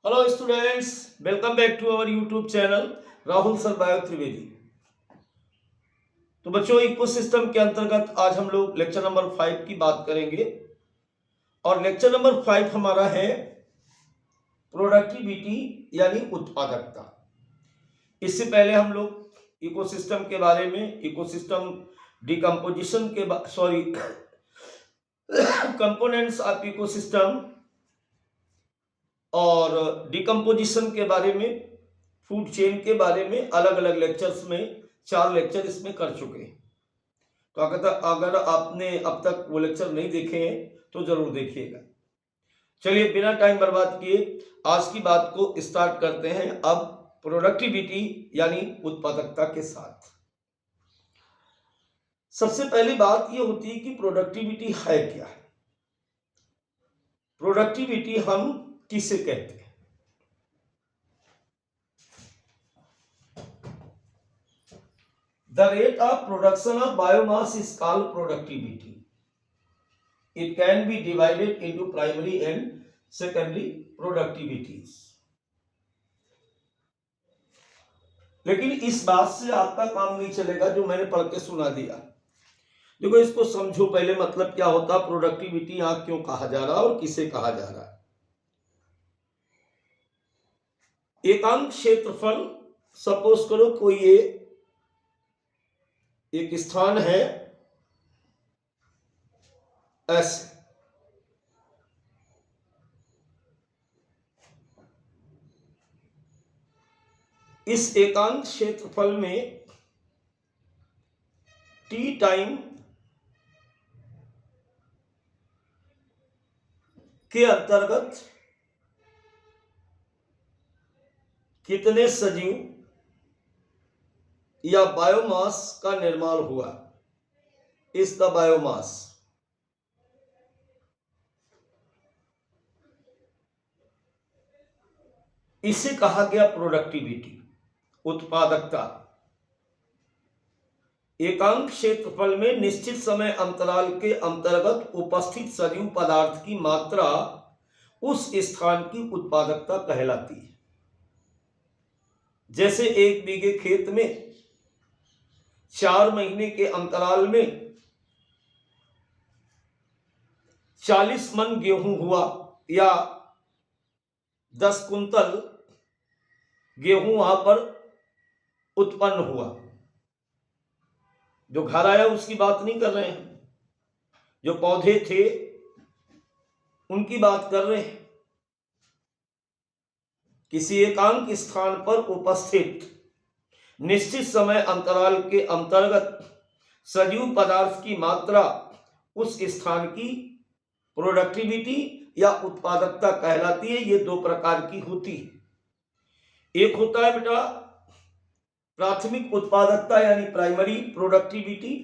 Hello students, welcome back to our YouTube channel Rahul sir bio Trivedi. तो बच्चों, ecosystem के अंतर्गत आज हम लोग लेक्चर नंबर 5 की बात करेंगे और लेक्चर नंबर 5 हमारा है प्रोडक्टिविटी यानी उत्पादकता। इससे पहले हम लोग इकोसिस्टम के बारे में, इकोसिस्टम डिकम्पोजिशन के कंपोनेंट्स ऑफ इकोसिस्टम और डिकम्पोजिशन के बारे में, फूड चेन के बारे में अलग अलग लेक्चर्स में 4 लेक्चर इसमें कर चुके हैं। तो अगर आपने अब तक वो लेक्चर नहीं देखे हैं तो जरूर देखिएगा। चलिए बिना टाइम बर्बाद किए आज की बात को स्टार्ट करते हैं अब प्रोडक्टिविटी यानी उत्पादकता के साथ। सबसे पहली बात ये होती है कि प्रोडक्टिविटी है क्या है। प्रोडक्टिविटी हम किसे कहते हैं? The rate of production of biomass is called productivity. It can be divided into primary and secondary productivities. लेकिन इस बात से आपका काम नहीं चलेगा जो मैंने पढ़ के सुना दिया। देखो, इसको समझो पहले, मतलब क्या होता है प्रोडक्टिविटी, यहां क्यों कहा जा रहा है और किसे कहा जा रहा है। एकांक क्षेत्रफल, सपोज करो कोई एक स्थान है ऐसे, इस एकांक क्षेत्रफल में टी टाइम के अंतर्गत कितने सजीव या बायोमास का निर्माण हुआ, इस द बायोमास। इसे कहा गया प्रोडक्टिविटी, उत्पादकता। एकांक क्षेत्रफल में निश्चित समय अंतराल के अंतर्गत उपस्थित सजीव पदार्थ की मात्रा उस स्थान की उत्पादकता कहलाती है। जैसे 1 बीघे खेत में 4 महीने के अंतराल में 40 मन गेहूं हुआ या 10 कुंतल गेहूं वहां पर उत्पन्न हुआ। जो घर आया उसकी बात नहीं कर रहे हैं, जो पौधे थे उनकी बात कर रहे हैं। किसी एकांक स्थान पर उपस्थित निश्चित समय अंतराल के अंतर्गत सजीव पदार्थ की मात्रा उस स्थान की प्रोडक्टिविटी या उत्पादकता कहलाती है। ये 2 प्रकार की होती है। एक होता है बेटा प्राथमिक उत्पादकता यानी प्राइमरी प्रोडक्टिविटी,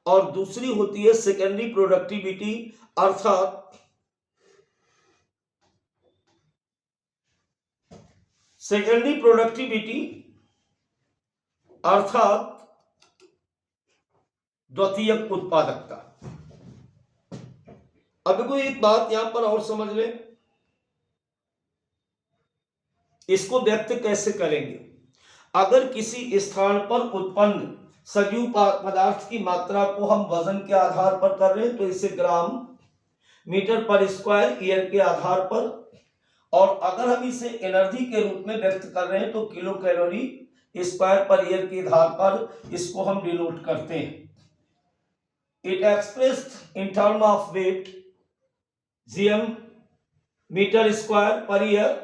और दूसरी होती है सेकेंडरी प्रोडक्टिविटी, अर्थात सेकेंडरी प्रोडक्टिविटी अर्थात द्वितीयक उत्पादकता। अब कोई एक बात यहां पर और समझ ले, इसको व्यक्त कैसे करेंगे। अगर किसी स्थान पर उत्पन्न सजीव पदार्थ की मात्रा को हम वजन के आधार पर कर रहे हैं तो इसे ग्राम मीटर पर स्क्वायर ईयर के आधार पर, और अगर हम इसे एनर्जी के रूप में व्यक्त कर रहे हैं तो kilo calorie square per year के आधार पर इसको हम डिनोट करते हैं। It expressed in term of weight gm metre square per year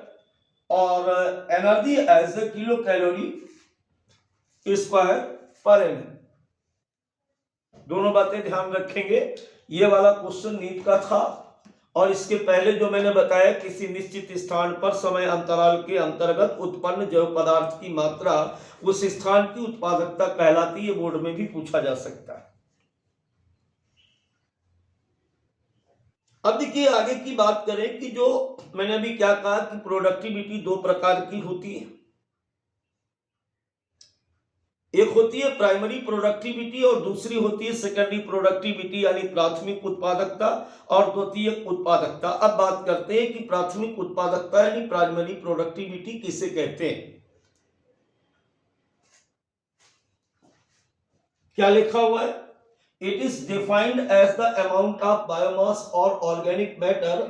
और energy as a kilo calorie square per m. दोनों बातें ध्यान रखेंगे। ये वाला क्वेश्चन नीट का था, और इसके पहले जो मैंने बताया किसी निश्चित स्थान पर समय अंतराल के अंतर्गत उत्पन्न जैव पदार्थ की मात्रा उस स्थान की उत्पादकता कहलाती है। बोर्ड में भी पूछा जा सकता है। अब देखिए आगे की बात करें कि जो मैंने अभी क्या कहा कि प्रोडक्टिविटी 2 प्रकार की होती है। एक होती है प्राइमरी प्रोडक्टिविटी और दूसरी होती है सेकेंडरी प्रोडक्टिविटी यानी प्राथमिक उत्पादकता और द्वितीयक उत्पादकता। अब बात करते हैं कि प्राथमिक उत्पादकता यानी प्राइमरी प्रोडक्टिविटी किसे कहते हैं। क्या लिखा हुआ है? It is defined as the amount of biomass और organic matter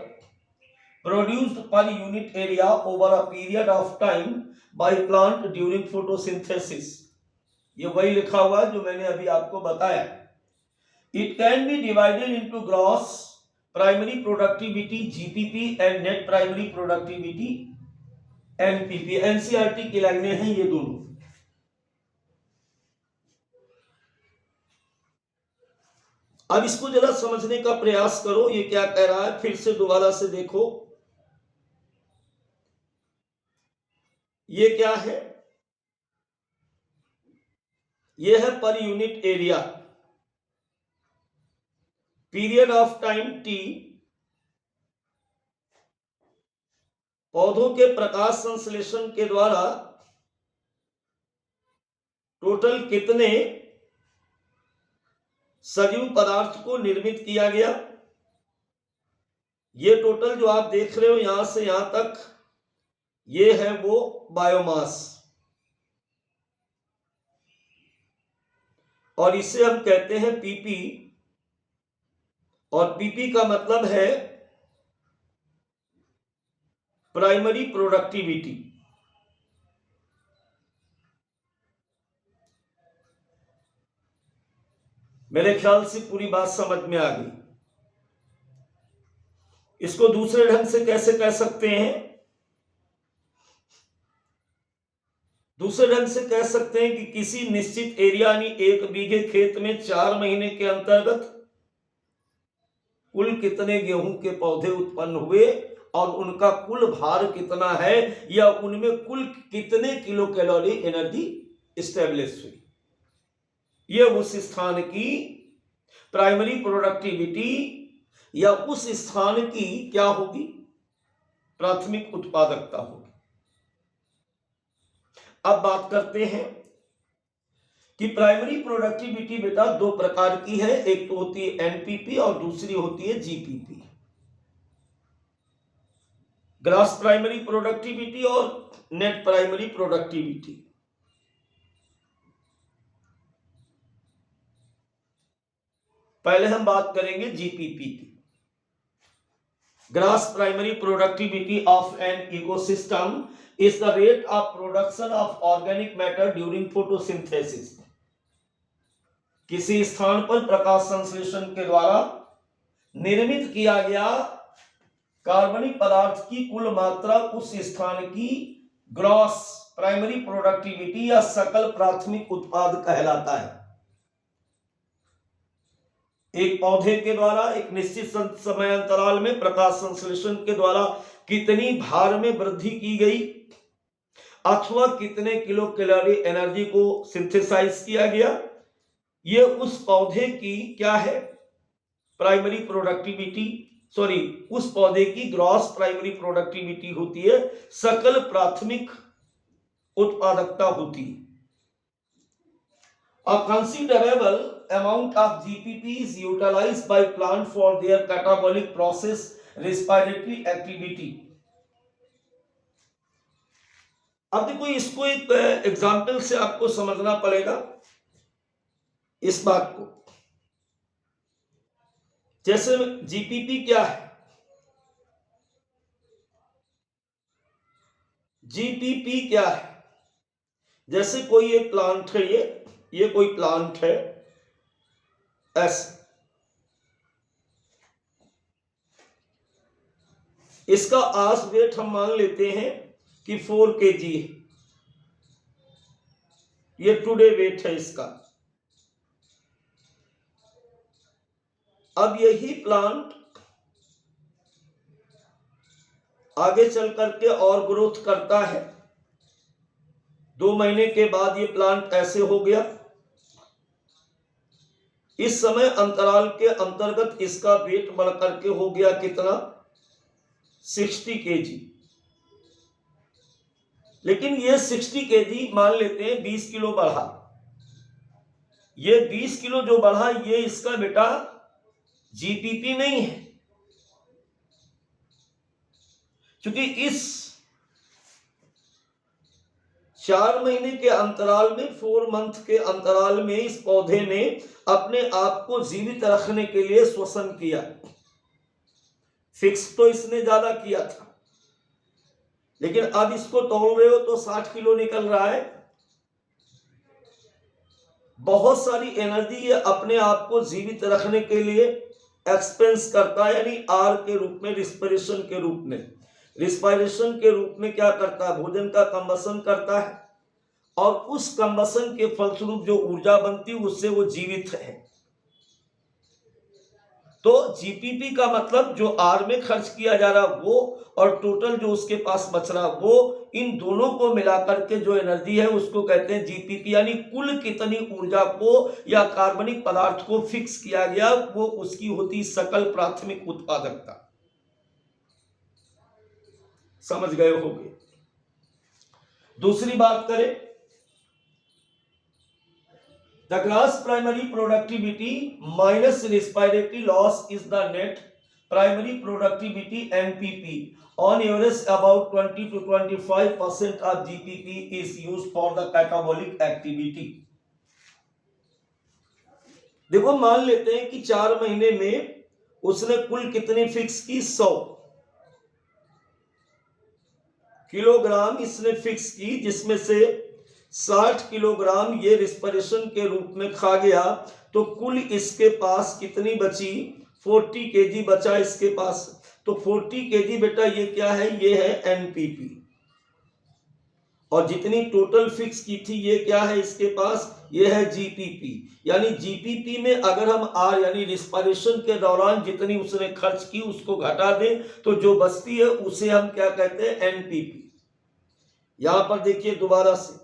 produced per unit area over a period of time by plant during photosynthesis। ये वही लिखा हुआ है जो मैंने अभी आपको बताया। It can be divided into gross primary productivity GPP and net primary productivity NPP। NCERT की लाइनें हैं ये दोनों। अब इसको जरा समझने का प्रयास करो, ये क्या कह रहा है, फिर से दोबारा से देखो। ये क्या है? ये है per unit area, period of time T, पौधों के प्रकाश संश्लेषण के द्वारा टोटल कितने सजीव पदार्थ को निर्मित किया गया। ये टोटल जो आप देख रहे हो यहां से यहां तक, ये है वो बायोमास, और इसे हम कहते हैं पीपी, और पीपी का मतलब है प्राइमरी प्रोडक्टिविटी। मेरे ख्याल से पूरी बात समझ में आ गई। इसको दूसरे ढंग से कैसे कह सकते हैं? दूसरे ढंग से कह सकते हैं कि किसी निश्चित एरिया यानी 1 बीघे खेत में 4 महीने के अंतर्गत कुल कितने गेहूं के पौधे उत्पन्न हुए और उनका कुल भार कितना है, या उनमें कुल कितने किलो कैलोरी एनर्जी स्टेब्लिश हुई। यह उस स्थान की प्राइमरी प्रोडक्टिविटी या उस स्थान की क्या होगी? प्राथमिक उत्पादकता होगी। अब बात करते हैं कि प्राइमरी प्रोडक्टिविटी बेटा 2 प्रकार की है, एक तो होती है एनपीपी और दूसरी होती है जीपीपी, ग्रॉस प्राइमरी प्रोडक्टिविटी और नेट प्राइमरी प्रोडक्टिविटी। पहले हम बात करेंगे जीपीपी की। Gross primary productivity of an ecosystem is the rate of production of organic matter during photosynthesis। किसी स्थान पर प्रकाश संश्लेषण के द्वारा निर्मित किया गया कार्बनिक पदार्थ की कुल मात्रा उस स्थान की ग्रॉस प्राइमरी प्रोडक्टिविटी या सकल प्राथमिक उत्पाद कहलाता है। एक पौधे के द्वारा एक निश्चित समय अंतराल में प्रकाश संश्लेषण के द्वारा कितनी भार में वृद्धि की गई अथवा कितने किलो कैलोरी एनर्जी को सिंथेसाइज किया गया, ये उस पौधे की क्या है? प्राइमरी प्रोडक्टिविटी, उस पौधे की ग्रॉस प्राइमरी प्रोडक्टिविटी होती है, सकल प्राथमिक उत्पादकता होती है। A considerable amount of GPP is utilized by plant for their catabolic process, respiratory activity। अब देखो इसको एक एग्जाम्पल से आपको समझना पड़ेगा इस बात को। जैसे जीपीपी क्या है? जीपीपी क्या है? जैसे कोई एक प्लांट है, ये कोई प्लांट है ऐसे, इसका आस वेट हम मान लेते हैं कि 4 kg है, ये टुडे वेट है इसका। अब यही प्लांट आगे चल करके और ग्रोथ करता है, 2 महीने के बाद ये प्लांट ऐसे हो गया। इस समय अंतराल के अंतर्गत इसका वेट बढ़ करके हो गया कितना? 60 kg। लेकिन ये 60 kg मान लेते हैं 20 किलो बढ़ा, ये 20 किलो जो बढ़ा ये इसका बेटा जीपीपी नहीं है, क्योंकि इस 4 महीने के अंतराल में, 4 मंथ के अंतराल में इस पौधे ने अपने आप को जीवित रखने के लिए श्वसन किया। फिक्स तो इसने ज्यादा किया था, लेकिन अब इसको तोल रहे हो तो 60 किलो निकल रहा है। बहुत सारी एनर्जी ये अपने आप को जीवित रखने के लिए एक्सपेंस करता है, यानी आर के रूप में, रिस्पिरेशन के रूप में। रिस्पिरेशन के रूप में क्या करता है, भोजन का कंबसन करता है, और उस कंबसन के फलस्वरूप जो ऊर्जा बनती है उससे वो जीवित है। तो जीपीपी का मतलब जो आर में खर्च किया जा रहा वो और टोटल जो उसके पास बच रहा वो, इन दोनों को मिलाकर के जो एनर्जी है उसको कहते हैं जीपीपी, यानी कुल कितनी ऊर्जा को या कार्बनिक पदार्थ को फिक्स किया गया वो उसकी होती सकल प्राथमिक उत्पादकता। समझ गए होंगे। दूसरी बात करें, the gross primary productivity minus respiratory loss is the net primary productivity NPP. On average, about 20 to 25% of GPP is used for the catabolic activity. देखो, मान लेते हैं कि 4 महीने में उसने कुल कितनी फिक्स की, 100 किलोग्राम इसने फिक्स की, जिसमें से 60 किलोग्राम ये रिस्पिरेशन के रूप में खा गया, तो कुल इसके पास कितनी बची, 40 केजी बचा इसके पास। तो 40 केजी बेटा ये क्या है, ये है एनपीपी, और जितनी टोटल फिक्स की थी ये क्या है इसके पास, ये है जीपीपी। यानी जीपीपी में अगर हम आर यानी रिस्पिरेशन के दौरान जितनी उसने खर्च की उसको घटा दें तो जो बचती है उसे हम क्या कहते हैं, एनपीपी। यहां पर देखिए दोबारा से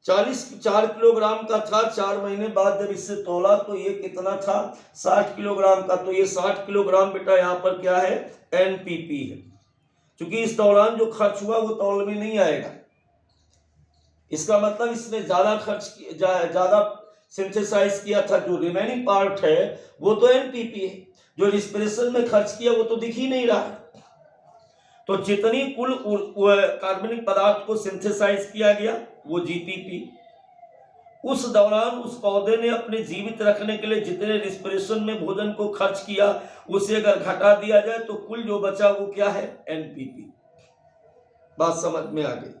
4 किलोग्राम का था, 4 महीने बाद जब इससे तोला तो ये कितना था, 60 किलोग्राम का। तो ये 60 किलोग्राम बेटा यहाँ पर क्या है, एनपीपी है। क्योंकि इस दौरान जो खर्च हुआ वो तौल में नहीं आएगा, इसका मतलब इसने ज्यादा खर्च ज्यादा सिंथेसाइज किया था। जो रिमेनिंग पार्ट है वो तो एनपीपी है, जो रिस्पिरेशन में खर्च किया वो तो दिख ही नहीं रहा है। तो जितनी कुल कार्बनिक पदार्थ को सिंथेसाइज किया गया वो जीपीपी। उस दौरान उस पौधे ने अपने जीवित रखने के लिए जितने रिस्पिरेशन में भोजन को खर्च किया उसे अगर घटा दिया जाए तो कुल जो बचा वो क्या है, एनपीपी। बात समझ में आ गई।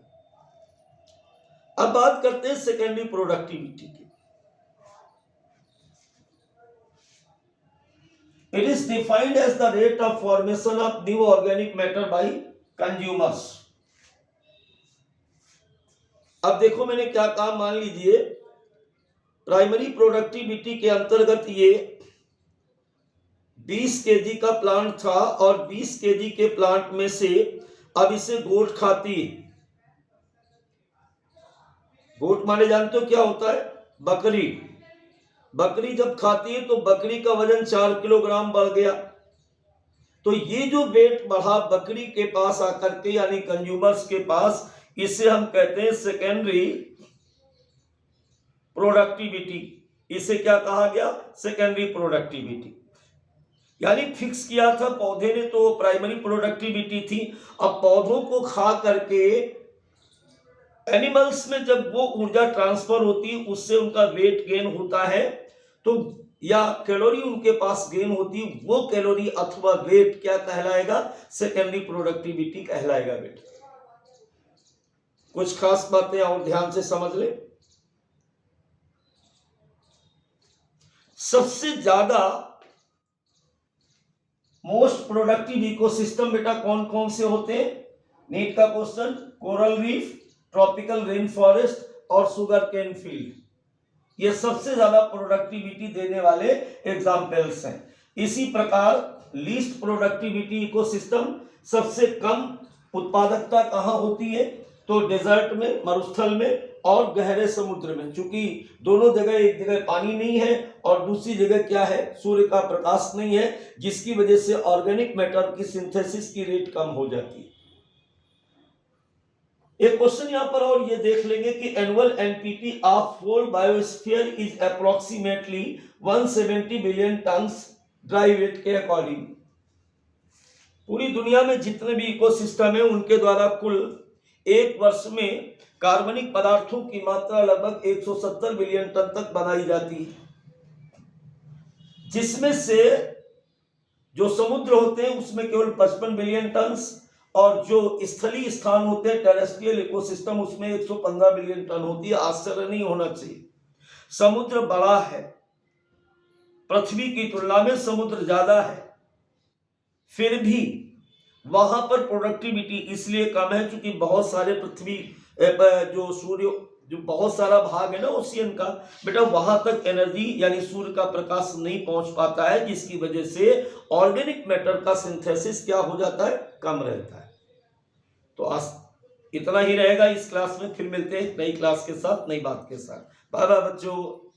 अब बात करते हैं सेकेंडरी प्रोडक्टिविटी की। It is defined as the rate of formation of new organic matter by consumers. अब देखो मैंने क्या कहा, मान लीजिए प्राइमरी प्रोडक्टिविटी के अंतर्गत ये 20 केजी का प्लांट था और 20 केजी के प्लांट में से अब इसे गोट खाती है। गोट माने जानते हो क्या होता है, बकरी। बकरी जब खाती है तो बकरी का वजन 4 किलोग्राम बढ़ गया। तो ये जो वेट बढ़ा बकरी के पास आकर के यानी कंज्यूमर्स के पास, इसे हम कहते हैं सेकेंडरी प्रोडक्टिविटी। इसे क्या कहा गया, सेकेंडरी प्रोडक्टिविटी। यानी फिक्स किया था पौधे ने तो प्राइमरी प्रोडक्टिविटी थी। अब पौधों को खा करके एनिमल्स में जब वो ऊर्जा ट्रांसफर होती है उससे उनका वेट गेन होता है, तो या कैलोरी उनके पास गेन होती है, वो कैलोरी अथवा वेट क्या कहलाएगा, सेकेंडरी प्रोडक्टिविटी कहलाएगा। बेटा कुछ खास बातें और ध्यान से समझ ले। सबसे ज्यादा मोस्ट प्रोडक्टिव इकोसिस्टम बेटा कौन कौन से होते हैं, नीट का question, coral reef, tropical rain forest और शुगर केन फील्ड। ये सबसे ज्यादा प्रोडक्टिविटी देने वाले एग्जाम्पल्स हैं। इसी प्रकार लीस्ट प्रोडक्टिविटी इकोसिस्टम, सबसे कम उत्पादकता कहाँ होती है, तो डेजर्ट में, मरुस्थल में और गहरे समुद्र में। चूंकि दोनों जगह, एक जगह पानी नहीं है और दूसरी जगह क्या है, सूर्य का प्रकाश नहीं है, जिसकी वजह से ऑर्गेनिक मैटर की सिंथेसिस की रेट कम हो जाती है। एक क्वेश्चन यहां पर और ये देख लेंगे कि annual NPT of whole biosphere is approximately 170 billion tons dry weight के अकॉर्डिंग। पूरी दुनिया में जितने भी इकोसिस्टम है उनके द्वारा कुल एक वर्ष में कार्बनिक पदार्थों की मात्रा लगभग 170 बिलियन टन तक बनाई जाती है, जिसमें से जो समुद्र होते हैं उसमें केवल 55 बिलियन टन और जो स्थलीय स्थान होते हैं टेरेस्ट्रियल इकोसिस्टम उसमें 115 बिलियन टन होती है। आश्चर्य नहीं होना चाहिए, समुद्र बड़ा है, पृथ्वी की तुलना में समुद्र ज्यादा है, फिर भी वहां पर प्रोडक्टिविटी इसलिए कम है क्योंकि बहुत सारे पृथ्वी जो सूर्य जो बहुत सारा भाग है ना ओशियन का, बेटा वहां तक एनर्जी यानी सूर्य का प्रकाश नहीं पहुंच पाता है, जिसकी वजह से ऑर्गेनिक मैटर का सिंथेसिस क्या हो जाता है, कम रहता है। तो आज इतना ही रहेगा इस क्लास में, फिर मिलते हैं नई क्लास के साथ, नई बात के साथ। बाय बाय बच्चों।